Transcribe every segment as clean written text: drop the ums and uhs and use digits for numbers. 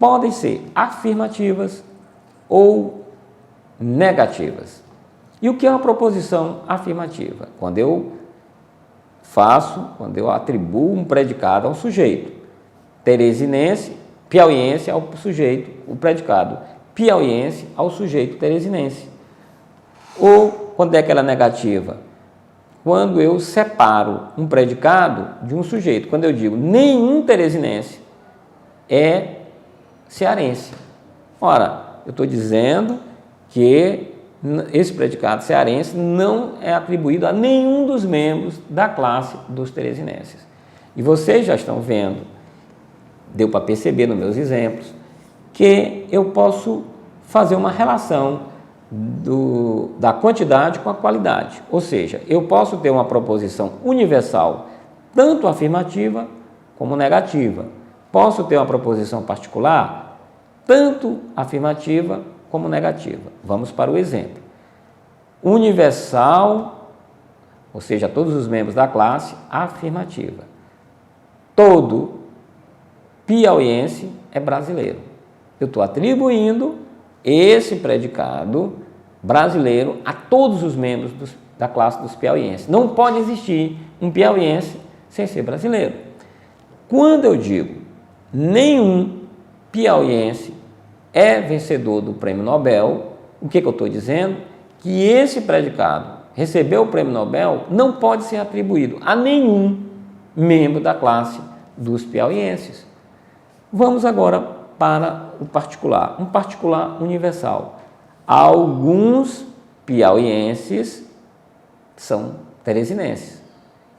podem ser afirmativas ou negativas. E o que é uma proposição afirmativa? Quando eu atribuo um predicado ao sujeito. Teresinense, piauiense ao sujeito, o predicado piauiense ao sujeito teresinense. Ou quando é que ela é negativa? Quando eu separo um predicado de um sujeito. Quando eu digo nenhum teresinense é cearense. Ora, eu estou dizendo que esse predicado cearense não é atribuído a nenhum dos membros da classe dos teresinenses. E vocês já estão vendo, deu para perceber nos meus exemplos, que eu posso fazer uma relação da quantidade com a qualidade. Ou seja, eu posso ter uma proposição universal, tanto afirmativa como negativa. Posso ter uma proposição particular, tanto afirmativa como negativa. Vamos para o exemplo. Universal, ou seja, todos os membros da classe, afirmativa. Todo piauiense é brasileiro. Eu estou atribuindo esse predicado brasileiro a todos os membros da classe dos piauienses. Não pode existir um piauiense sem ser brasileiro. Quando eu digo nenhum piauiense é vencedor do Prêmio Nobel, o que eu estou dizendo? Que esse predicado recebeu o Prêmio Nobel não pode ser atribuído a nenhum membro da classe dos piauienses. Vamos agora para o particular, um particular universal. Alguns piauienses são teresinenses.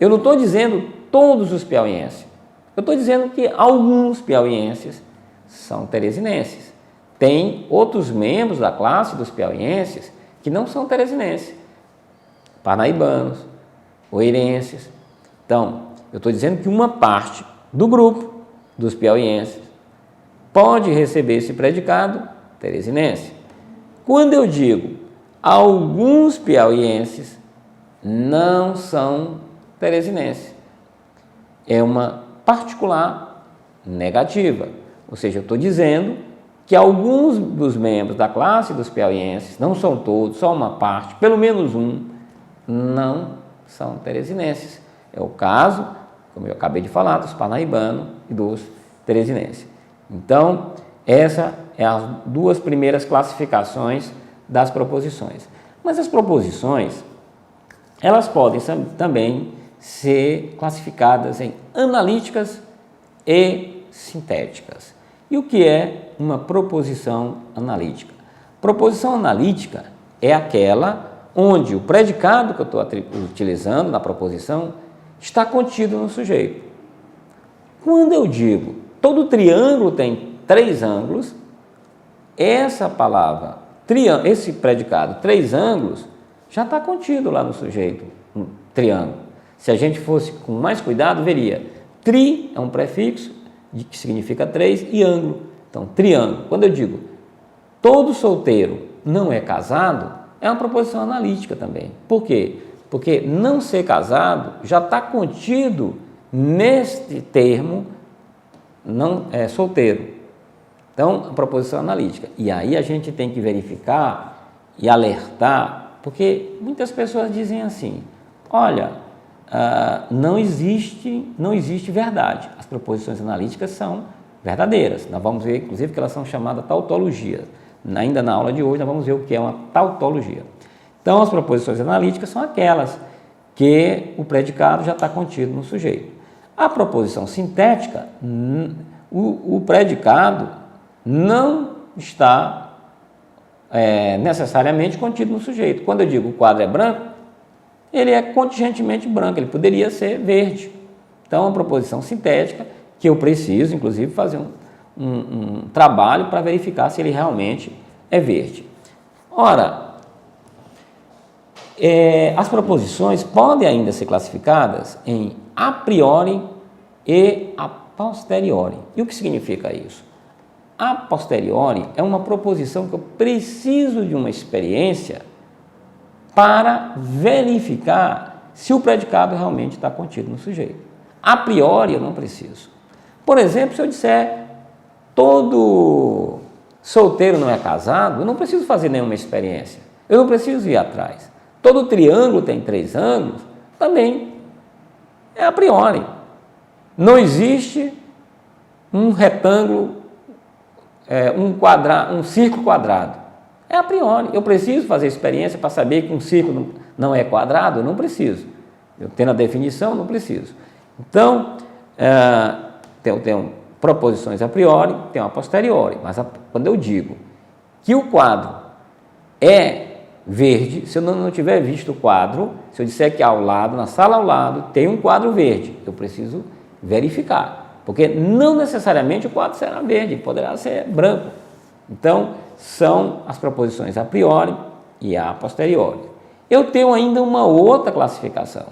Eu não estou dizendo todos os piauienses, eu estou dizendo que alguns piauienses são teresinenses. Tem outros membros da classe dos piauienses que não são teresinenses, parnaibanos, oeirenses. Então, eu estou dizendo que uma parte do grupo dos piauienses pode receber esse predicado teresinense. Quando eu digo alguns piauienses não são teresinenses, é uma particular negativa. Ou seja, eu estou dizendo que alguns dos membros da classe dos piauienses, não são todos, só uma parte, pelo menos um, não são teresinenses. É o caso, como eu acabei de falar, dos parnaibanos e dos teresinenses. Então, essa é as duas primeiras classificações das proposições. Mas as proposições, elas podem também ser classificadas em analíticas e sintéticas. E o que é uma proposição analítica? Proposição analítica é aquela onde o predicado que eu estou utilizando na proposição está contido no sujeito. Quando eu digo todo triângulo tem 3 ângulos, essa palavra, esse predicado 3 ângulos, já está contido lá no sujeito, um triângulo. Se a gente fosse com mais cuidado, veria, tri é um prefixo que significa 3 e ângulo, então triângulo. Quando eu digo todo solteiro não é casado, é uma proposição analítica também. Por quê? Porque não ser casado já está contido neste termo não é solteiro. Então, a proposição analítica. E aí a gente tem que verificar e alertar, porque muitas pessoas dizem assim, olha, não existe verdade. As proposições analíticas são verdadeiras. Nós vamos ver, inclusive, que elas são chamadas tautologias. Ainda na aula de hoje, nós vamos ver o que é uma tautologia. Então, as proposições analíticas são aquelas que o predicado já está contido no sujeito. A proposição sintética, o predicado não está necessariamente contido no sujeito. Quando eu digo o quadro é branco, ele é contingentemente branco, ele poderia ser verde. Então, é uma proposição sintética que eu preciso, inclusive, fazer um trabalho para verificar se ele realmente é verde. Ora, as proposições podem ainda ser classificadas em a priori e a posteriori. E o que significa isso? A posteriori é uma proposição que eu preciso de uma experiência para verificar se o predicado realmente está contido no sujeito. A priori eu não preciso. Por exemplo, se eu disser todo solteiro não é casado, eu não preciso fazer nenhuma experiência. Eu não preciso ir atrás. Todo triângulo tem 3 ângulos, também é a priori. Não existe um retângulo, um círculo quadrado. É a priori. Eu preciso fazer experiência para saber que um círculo não é quadrado? Eu não preciso. Eu tendo a definição, não preciso. Então, tem proposições a priori, tem a posteriori. Mas quando eu digo que o quadro é verde, se eu não tiver visto o quadro, se eu disser que ao lado, na sala ao lado, tem um quadro verde, eu preciso verificar, porque não necessariamente o quadro será verde, poderá ser branco. Então, são as proposições a priori e a posteriori. Eu tenho ainda uma outra classificação,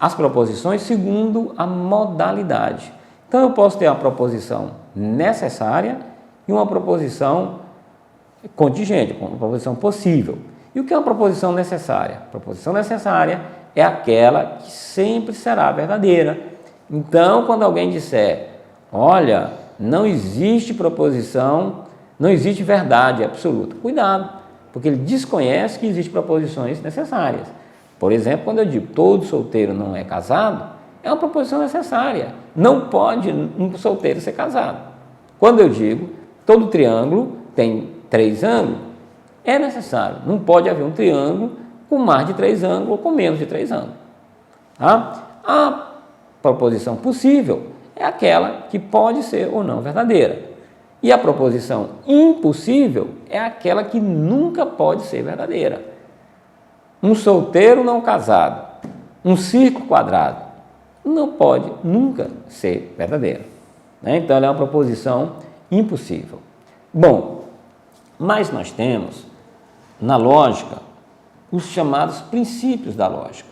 as proposições segundo a modalidade. Então, eu posso ter uma proposição necessária e uma proposição contingente, uma proposição possível. E o que é uma proposição necessária? A proposição necessária é aquela que sempre será verdadeira. Então, quando alguém disser, olha, não existe proposição, não existe verdade absoluta, cuidado, porque ele desconhece que existem proposições necessárias. Por exemplo, quando eu digo todo solteiro não é casado, é uma proposição necessária. Não pode um solteiro ser casado. Quando eu digo todo triângulo tem 3 ângulos, é necessário. Não pode haver um triângulo com mais de 3 ângulos ou com menos de 3 ângulos. Tá? A proposição possível é aquela que pode ser ou não verdadeira. E a proposição impossível é aquela que nunca pode ser verdadeira. Um solteiro não casado, um círculo quadrado, não pode nunca ser verdadeira. Então, ela é uma proposição impossível. Bom, mas nós temos, na lógica, os chamados princípios da lógica.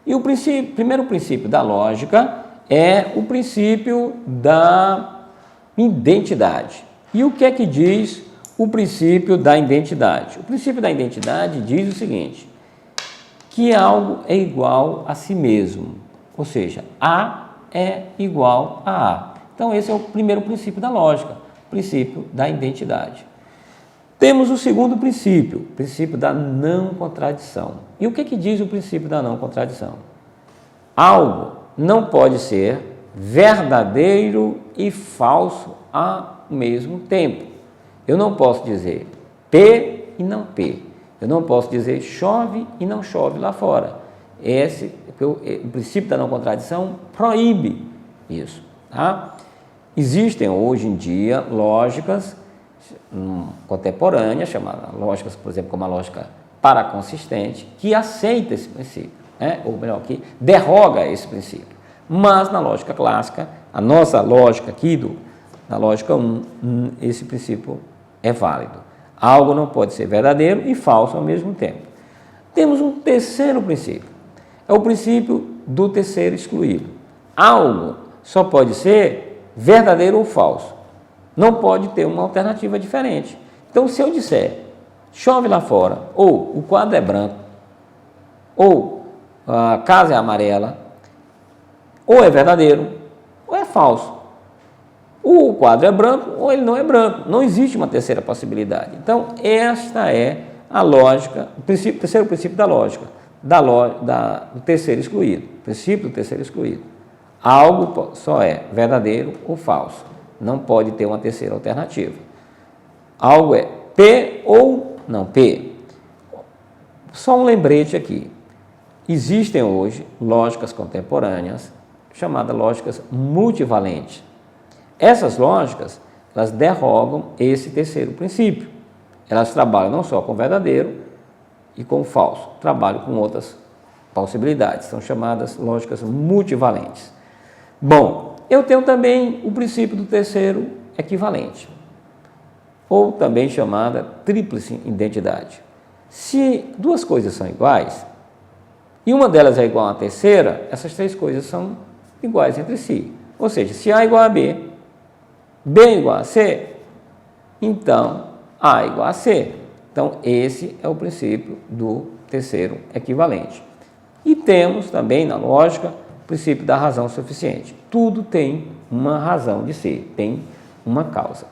E o primeiro princípio da lógica é o princípio da identidade. E o que é que diz o princípio da identidade? O princípio da identidade diz o seguinte, que algo é igual a si mesmo, ou seja, A é igual a A. Então, esse é o primeiro princípio da lógica, o princípio da identidade. Temos o segundo princípio, o princípio da não contradição. E o que é que diz o princípio da não contradição? Algo não pode ser verdadeiro e falso ao mesmo tempo. Eu não posso dizer P e não P. Eu não posso dizer chove e não chove lá fora. O princípio da não contradição proíbe isso. Tá? Existem hoje em dia lógicas contemporâneas, chamadas lógicas, por exemplo, como a lógica paraconsistente, que aceita esse princípio, ou melhor, que derroga esse princípio. Mas na lógica clássica, a nossa lógica aqui, na lógica 1, esse princípio é válido. Algo não pode ser verdadeiro e falso ao mesmo tempo. Temos um terceiro princípio, é o princípio do terceiro excluído. Algo só pode ser verdadeiro ou falso, não pode ter uma alternativa diferente. Então, se eu disser chove lá fora, ou o quadro é branco, ou a casa é amarela, ou é verdadeiro, ou é falso. O quadro é branco ou ele não é branco. Não existe uma terceira possibilidade. Então, esta é a lógica, o terceiro princípio da lógica, do terceiro excluído. Princípio do terceiro excluído. Algo só é verdadeiro ou falso. Não pode ter uma terceira alternativa. Algo é P ou não P. Só um lembrete aqui. Existem hoje lógicas contemporâneas, chamadas lógicas multivalentes. Essas lógicas, elas derrogam esse terceiro princípio. Elas trabalham não só com verdadeiro e com falso, trabalham com outras possibilidades. São chamadas lógicas multivalentes. Bom, eu tenho também o princípio do terceiro equivalente, ou também chamada tríplice identidade. Se duas coisas são iguais, e uma delas é igual à terceira, essas 3 coisas são iguais entre si. Ou seja, se A é igual a B, B é igual a C, então A é igual a C. Então, esse é o princípio do terceiro equivalente. E temos também, na lógica, o princípio da razão suficiente. Tudo tem uma razão de ser, tem uma causa.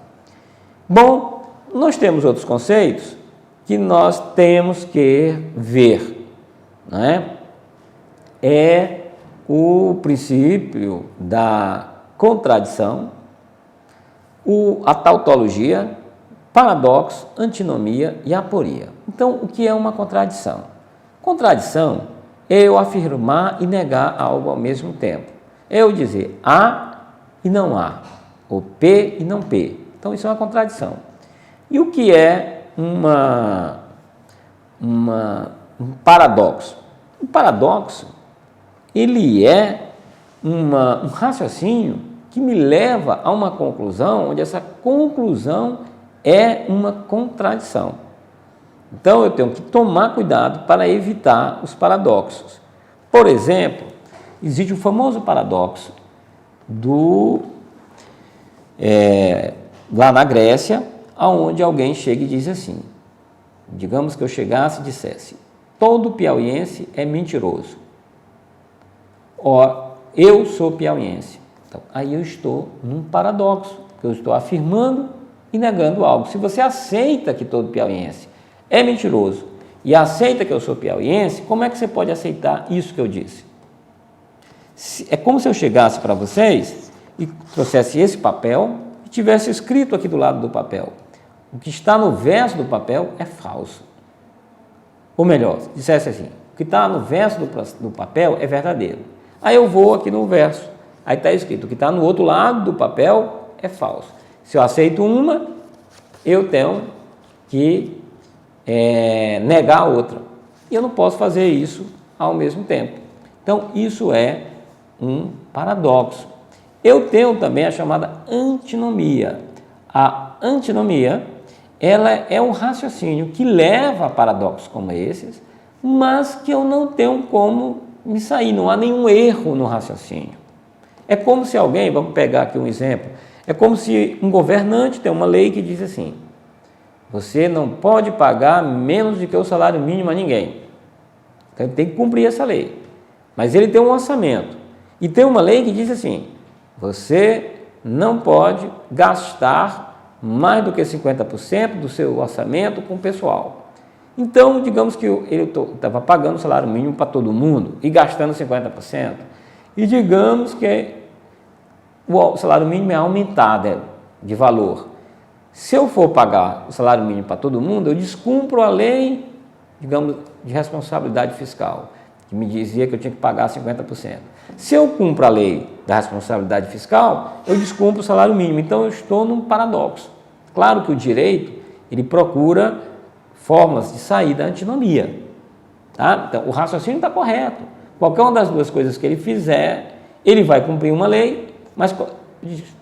Bom, nós temos outros conceitos que nós temos que ver, não é? É o princípio da contradição, a tautologia, paradoxo, antinomia e aporia. Então, o que é uma contradição? Contradição é eu afirmar e negar algo ao mesmo tempo. É eu dizer A e não A, ou P e não P. Então, isso é uma contradição. E o que é um paradoxo? O paradoxo, ele é um raciocínio que me leva a uma conclusão, onde essa conclusão é uma contradição. Então, eu tenho que tomar cuidado para evitar os paradoxos. Por exemplo, existe o famoso paradoxo lá na Grécia, onde alguém chega e diz assim, digamos que eu chegasse e dissesse, todo piauiense é mentiroso. Ó, eu sou piauiense. Então, aí eu estou num paradoxo, porque eu estou afirmando e negando algo. Se você aceita que todo piauiense é mentiroso e aceita que eu sou piauiense, como é que você pode aceitar isso que eu disse? É como se eu chegasse para vocês e trouxesse esse papel e tivesse escrito aqui do lado do papel. O que está no verso do papel é falso. Ou melhor, dissesse assim, o que está no verso do papel é verdadeiro. Aí eu vou aqui no verso, aí está escrito, o que está no outro lado do papel é falso. Se eu aceito uma, eu tenho que negar a outra. E eu não posso fazer isso ao mesmo tempo. Então, isso é um paradoxo. Eu tenho também a chamada antinomia. A antinomia, ela é um raciocínio que leva a paradoxos como esses, mas que eu não tenho como me sair, não há nenhum erro no raciocínio. É como se alguém, vamos pegar aqui um exemplo, é como se um governante tem uma lei que diz assim, você não pode pagar menos do que o salário mínimo a ninguém. Então, ele tem que cumprir essa lei. Mas ele tem um orçamento. E tem uma lei que diz assim, você não pode gastar mais do que 50% do seu orçamento com o pessoal. Então, digamos que ele estava pagando o salário mínimo para todo mundo e gastando 50%. E digamos que o salário mínimo é aumentado de valor. Se eu for pagar o salário mínimo para todo mundo, eu descumpro a lei, digamos, de responsabilidade fiscal, que me dizia que eu tinha que pagar 50%. Se eu cumpro a lei da responsabilidade fiscal, eu descumpro o salário mínimo. Então, eu estou num paradoxo. Claro que o direito, ele procura formas de sair da antinomia. Tá? Então, o raciocínio está correto. Qualquer uma das duas coisas que ele fizer, ele vai cumprir uma lei, mas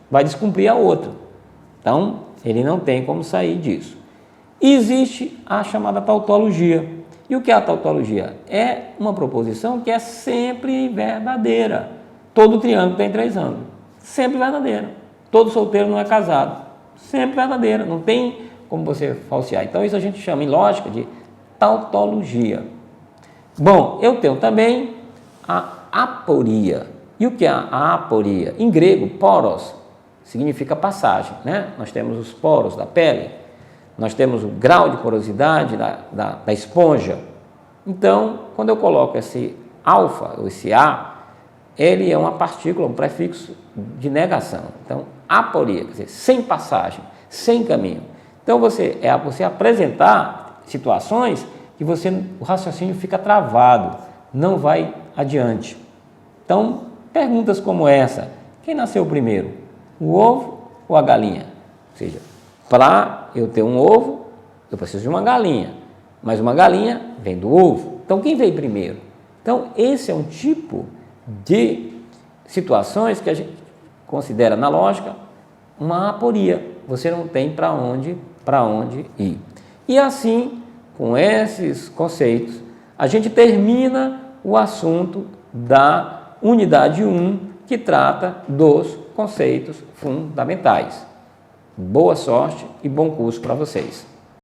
vai descumprir a outra. Então, ele não tem como sair disso. E existe a chamada tautologia. E o que é a tautologia? É uma proposição que é sempre verdadeira. Todo triângulo tem 3 ângulos. Sempre verdadeira. Todo solteiro não é casado. Sempre verdadeira. Não tem como você falsear. Então, isso a gente chama em lógica de tautologia. Bom, eu tenho também a aporia. E o que é a aporia? Em grego, poros significa passagem, né? Nós temos os poros da pele, nós temos o grau de porosidade da esponja. Então, quando eu coloco esse alfa, ou esse A, ele é uma partícula, um prefixo de negação. Então, aporia, quer dizer, sem passagem, sem caminho. Então, você apresentar situações que o raciocínio fica travado, não vai adiante. Então, perguntas como essa, quem nasceu primeiro, o ovo ou a galinha? Ou seja, para eu ter um ovo, eu preciso de uma galinha, mas uma galinha vem do ovo. Então, quem veio primeiro? Então, esse é um tipo de situações que a gente considera na lógica uma aporia. Você não tem para onde ir. E assim, com esses conceitos, a gente termina o assunto da unidade 1, que trata dos conceitos fundamentais. Boa sorte e bom curso para vocês.